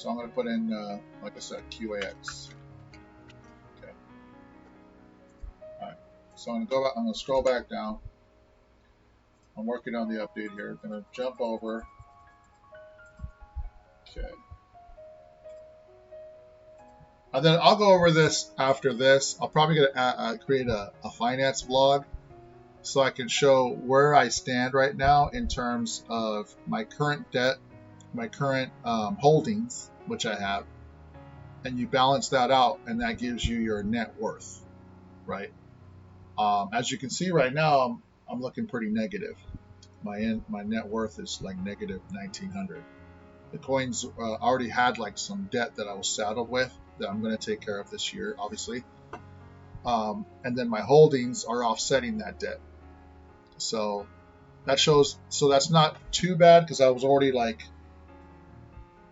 So I'm going to put in, like I said, QAX. Okay. All right. So I'm going to go back. I'm going to scroll back down. I'm working on the update here. I'm going to jump over. Okay. And then I'll go over this after this. I'll probably get create a finance vlog so I can show where I stand right now in terms of my current debt, my current holdings, which I have, and you balance that out, and that gives you your net worth, right? As you can see right now, I'm looking pretty negative. My net worth is like negative 1900. The coins already had like some debt that I was saddled with that I'm going to take care of this year, obviously. And then my holdings are offsetting that debt. So that shows, so that's not too bad because I was already like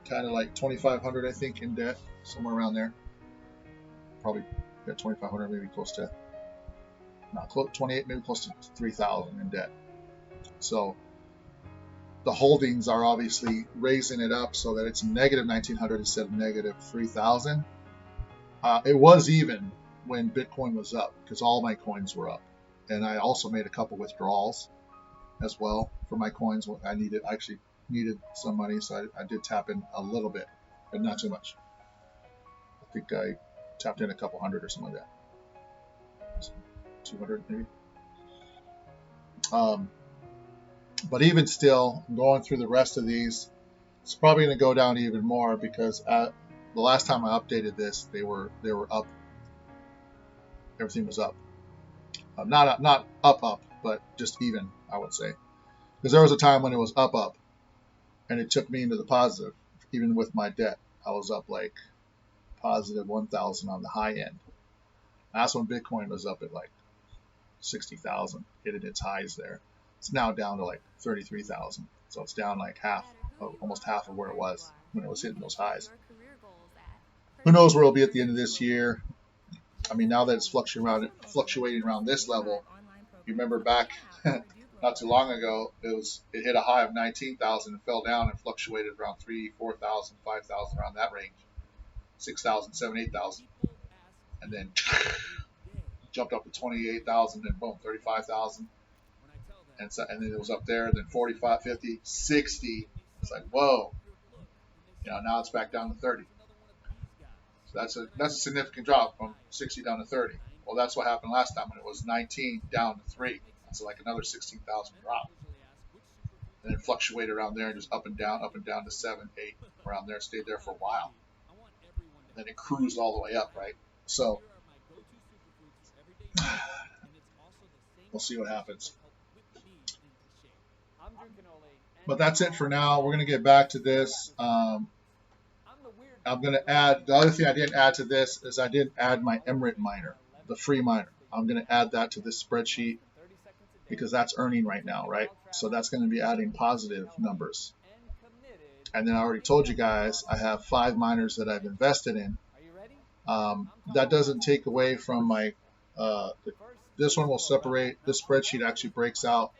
kind of like 2,500, I think, in debt, somewhere around there. Probably got 2,500, maybe close to, not close, 28, maybe close to 3,000 in debt. So the holdings are obviously raising it up so that it's negative 1,900 instead of negative 3,000. It was even when Bitcoin was up because all my coins were up, and I also made a couple withdrawals as well for my coins. I actually needed some money, so I did tap in a little bit, but not too much. I think I tapped in a couple hundred or something like that, 200 maybe. But even still, going through the rest of these, it's probably going to go down even more because the last time I updated this, they were up. Everything was up. Not up, but just even, I would say. Because there was a time when it was up, and it took me into the positive. Even with my debt, I was up like positive 1,000 on the high end. That's when Bitcoin was up at like 60,000, hitting its highs there. It's now down to like 33,000. So it's down like half, almost half of where it was when it was hitting those highs. Who knows where it'll be at the end of this year? I mean, now that it's fluctuating around this level, you remember back not too long ago, it hit a high of 19,000 and fell down and fluctuated around 3,000, 4,000, 5,000, around that range, 6,000, 7,000, 8,000, and then jumped up to 28,000 and boom, 35,000. And then it was up there, then 45, 50, 60. It's like, whoa. Now it's back down to 30. So that's a significant drop from 60 down to 30. Well, that's what happened last time when it was 19 down to 3. That's like another 16,000 drop. And it fluctuated around there and just up and down to 7, 8, around there, stayed there for a while. And then it cruised all the way up, right? So we'll see what happens. But that's it for now. We're going to get back to this. I'm going to add, the other thing I didn't add to this is I didn't add my Ammaron miner, the free miner. I'm going to add that to this spreadsheet because that's earning right now, right? So that's going to be adding positive numbers. And then I already told you guys I have 5 miners that I've invested in. That doesn't take away from my, this one will separate, this spreadsheet actually breaks out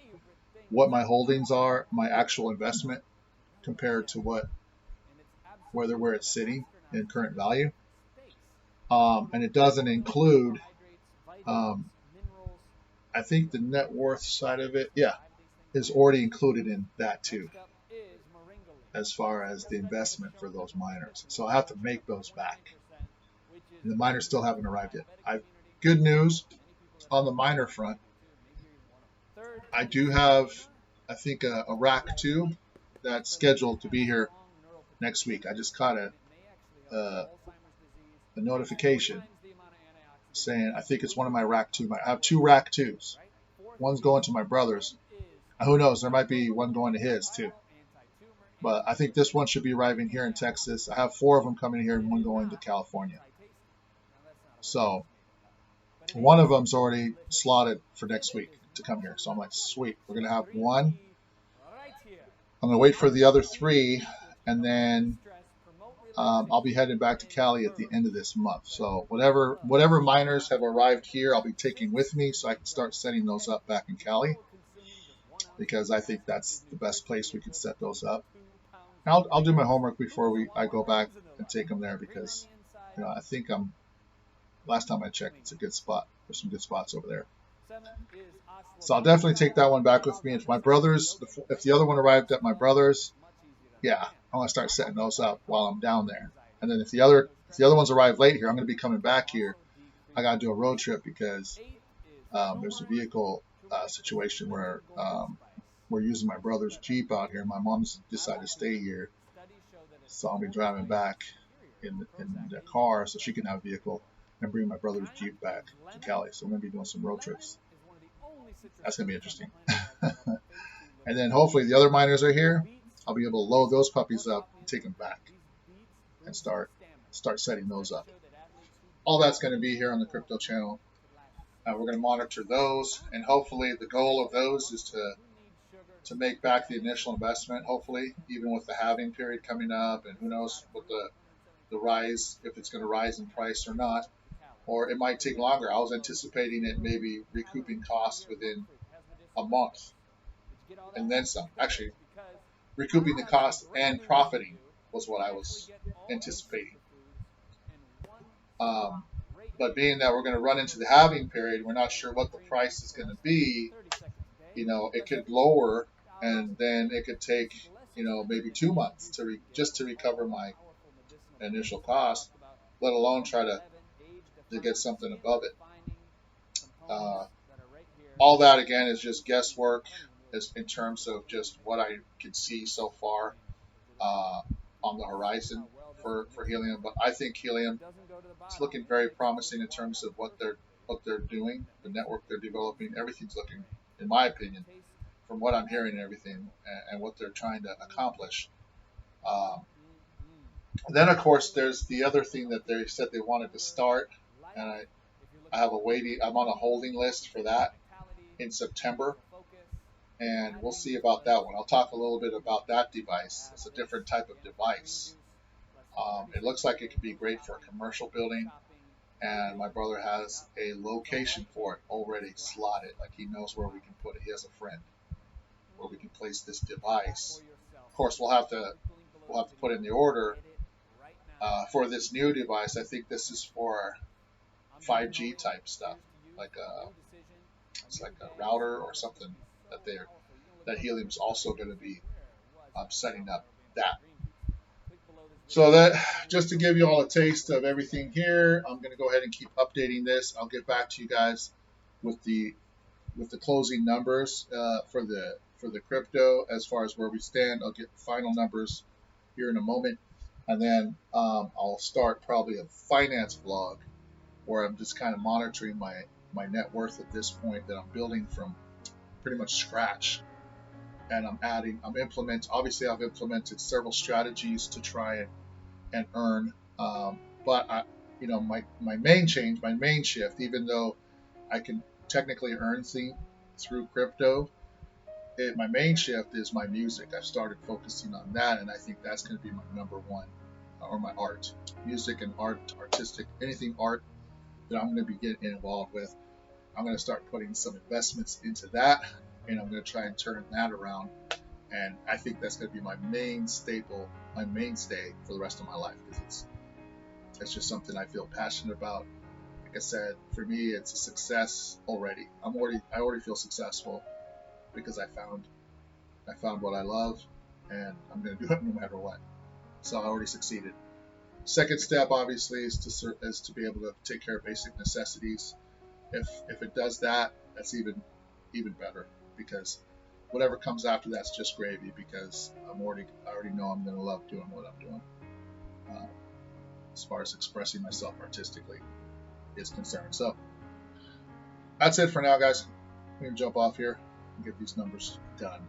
what my holdings are, my actual investment compared to where it's sitting in current value. And it doesn't include, I think the net worth side of it, yeah, is already included in that too, as far as the investment for those miners. So I have to make those back. And the miners still haven't arrived yet. Good news on the miner front. I do have, I think, a rack 2 that's scheduled to be here next week. I just caught a notification saying, I think it's one of my rack 2. I have 2 rack 2s. One's going to my brother's. Who knows? There might be one going to his too. But I think this one should be arriving here in Texas. I have 4 of them coming here and one going to California. So one of them's already slotted for next week to come here. So I'm like, sweet. We're going to have one. I'm going to wait for the other 3, and then I'll be heading back to Cali at the end of this month. So whatever miners have arrived here, I'll be taking with me so I can start setting those up back in Cali, because I think that's the best place we can set those up. I'll do my homework before I go back and take them there, because I think last time I checked, it's a good spot. There's some good spots over there. So I'll definitely take that one back with me. If the other one arrived at my brother's, yeah, I'm gonna start setting those up while I'm down there. And then if the other ones arrive late here, I'm gonna be coming back here. I gotta do a road trip because there's a vehicle situation where we're using my brother's Jeep out here. My mom's decided to stay here, so I'll be driving back in the car so she can have a vehicle and bring my brother's Jeep back to Cali. So we're gonna be doing some road trips. That's gonna be interesting. And then hopefully the other miners are here. I'll be able to load those puppies up and take them back and start setting those up. All that's going to be here on the crypto channel. We're going to monitor those, and hopefully the goal of those is to make back the initial investment, hopefully, even with the halving period coming up, and who knows what the rise, if it's going to rise in price or not, or it might take longer. I was anticipating it maybe recouping costs within a month and then some. Actually, recouping the cost and profiting was what I was anticipating. But being that we're going to run into the halving period, we're not sure what the price is going to be. It could lower, and then it could take, maybe 2 months just to recover my initial cost, let alone try to get something above it. All that again is just guesswork in terms of just what I can see so far on the horizon for helium. But I think helium is looking very promising in terms of what they're doing, the network they're developing. Everything's looking, in my opinion, from what I'm hearing and everything, and what they're trying to accomplish. Then of course there's the other thing that they said they wanted to start, and I have I'm on a holding list for that in September, and we'll see about that one. I'll talk a little bit about that device. It's a different type of device. It looks like it could be great for a commercial building, and my brother has a location for it already slotted. Like, he knows where we can put it. He has a friend where we can place this device. Of course, we'll have to put in the order for this new device. I think this is for 5G type stuff, it's like a router or something that Helium's also going to be setting up that. So that, just to give you all a taste of everything here, I'm going to go ahead and keep updating this. I'll get back to you guys with the closing numbers for the crypto as far as where we stand. I'll get final numbers here in a moment, and then I'll start probably a finance vlog where I'm just kind of monitoring my net worth at this point that I'm building from pretty much scratch. And obviously I've implemented several strategies to try and earn, but my main shift, even though I can technically earn things through crypto, my main shift is my music. I've started focusing on that, and I think that's going to be my number one, or my art, music and artistic, anything art that I'm going to be getting involved with. I'm going to start putting some investments into that, and I'm going to try and turn that around. And I think that's going to be my mainstay for the rest of my life, because it's just something I feel passionate about. Like I said, for me, it's a success already. I already feel successful because I found what I love, and I'm going to do it no matter what. So I already succeeded. Second step, obviously, is to be able to take care of basic necessities. If it does that, that's even better, because whatever comes after that's just gravy, because I already know I'm going to love doing what I'm doing. As far as expressing myself artistically is concerned. So that's it for now, guys. I'm going to jump off here and get these numbers done.